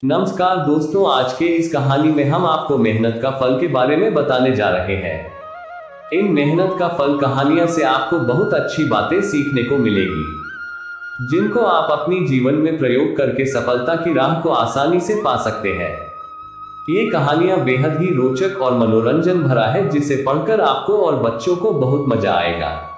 नमस्कार दोस्तों, आज के इस कहानी में हम आपको मेहनत का फल के बारे में बताने जा रहे हैं। इन मेहनत का फल कहानियां से आपको बहुत अच्छी बातें सीखने को मिलेगी, जिनको आप अपनी जीवन में प्रयोग करके सफलता की राह को आसानी से पा सकते हैं। ये कहानियां बेहद ही रोचक और मनोरंजन भरा है, जिसे पढ़कर आपको और बच्चों को बहुत मजा आएगा।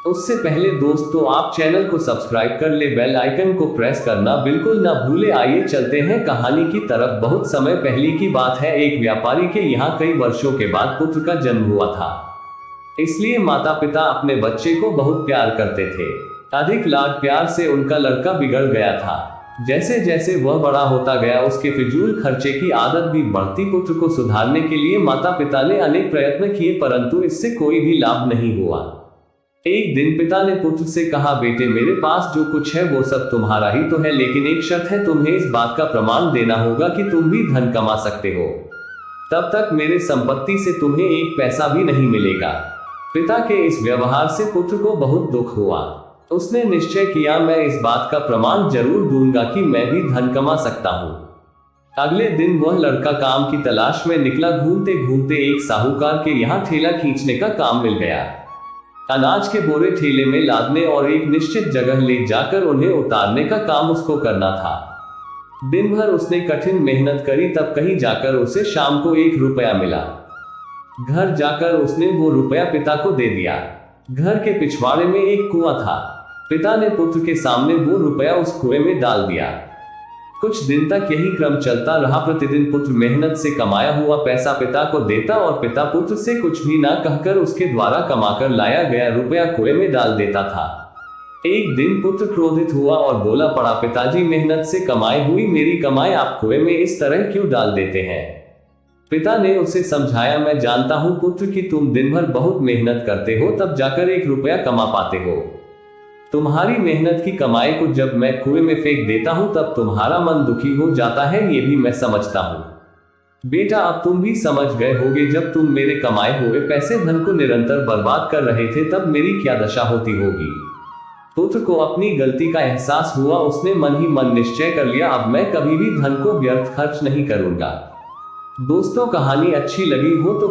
उससे पहले दोस्तों, आप चैनल को सब्सक्राइब कर ले, बेल आइकन को प्रेस करना बिल्कुल ना भूले। आइए चलते हैं कहानी की तरफ। बहुत समय पहले की बात है। एक व्यापारी के यहाँ कई वर्षों के बाद पुत्र का जन्म हुआ था। इसलिए माता पिता अपने बच्चे को बहुत प्यार करते थे। अधिक लाड प्यार से उनका लड़का बिगड़ गया था। जैसे जैसे वह बड़ा होता गया, उसके फिजूल खर्चे की आदत भी बढ़ती। पुत्र को सुधारने के लिए माता पिता ने अनेक प्रयत्न किए, परंतु इससे कोई भी लाभ नहीं हुआ। एक दिन पिता ने पुत्र से कहा, बेटे, मेरे पास जो कुछ है वो सब तुम्हारा ही तो है, लेकिन एक शर्त है, तुम्हें इस बात का प्रमाण देना होगा कि तुम भी धन कमा सकते हो। तब तक मेरे संपत्ति से तुम्हें एक पैसा भी नहीं मिलेगा। पिता के इस व्यवहार से पुत्र को बहुत दुख हुआ। उसने निश्चय किया, मैं इस बात का प्रमाण जरूर दूंगा कि मैं भी धन कमा सकता हूँ। अगले दिन वह लड़का काम की तलाश में निकला। घूमते घूमते एक साहूकार के यहाँ ठेला खींचने का काम मिल गया। अनाज के बोरे ठेले में लादने और एक निश्चित जगह ले जाकर उन्हें उतारने का काम उसको करना था। दिन भर उसने कठिन मेहनत करी, तब कहीं जाकर उसे शाम को 1 रुपया मिला। घर जाकर उसने वो रुपया पिता को दे दिया। घर के पिछवाड़े में एक कुआं था। पिता ने पुत्र के सामने वो रुपया उस कुएं में डाल दिया। कुछ दिन तक यही क्रम चलता रहा। प्रतिदिन पुत्र मेहनत से कमाया हुआ पैसा पिता को देता और पिता पुत्र से कुछ भी ना कहकर उसके द्वारा कमाकर लाया गया रुपया कुएं में डाल देता था। एक दिन पुत्र क्रोधित हुआ और बोला पड़ा, पिताजी, मेहनत से कमाई हुई मेरी कमाई आप कुएं में इस तरह क्यों डाल देते हैं? पिता ने उसे समझाया, मैं जानता हूं पुत्र कि तुम दिन भर बहुत मेहनत करते हो, तब जाकर 1 रुपया कमा पाते हो। तुम्हारी मेहनत की कमाई को जब मैं कुएं में फेंक देता हूं, तब तुम्हारा मन दुखी हो जाता है, ये भी मैं समझता हूं। बेटा, अब तुम भी समझ गए होगे, जब तुम मेरे कमाए हुए पैसे धन को निरंतर बर्बाद कर रहे थे, तब मेरी क्या दशा होती होगी। पुत्र को अपनी गलती का एहसास हुआ। उसने मन ही मन निश्चय कर लिया, अब मैं कभी भी धन को व्यर्थ खर्च नहीं करूंगा। दोस्तों, कहानी अच्छी लगी हो तो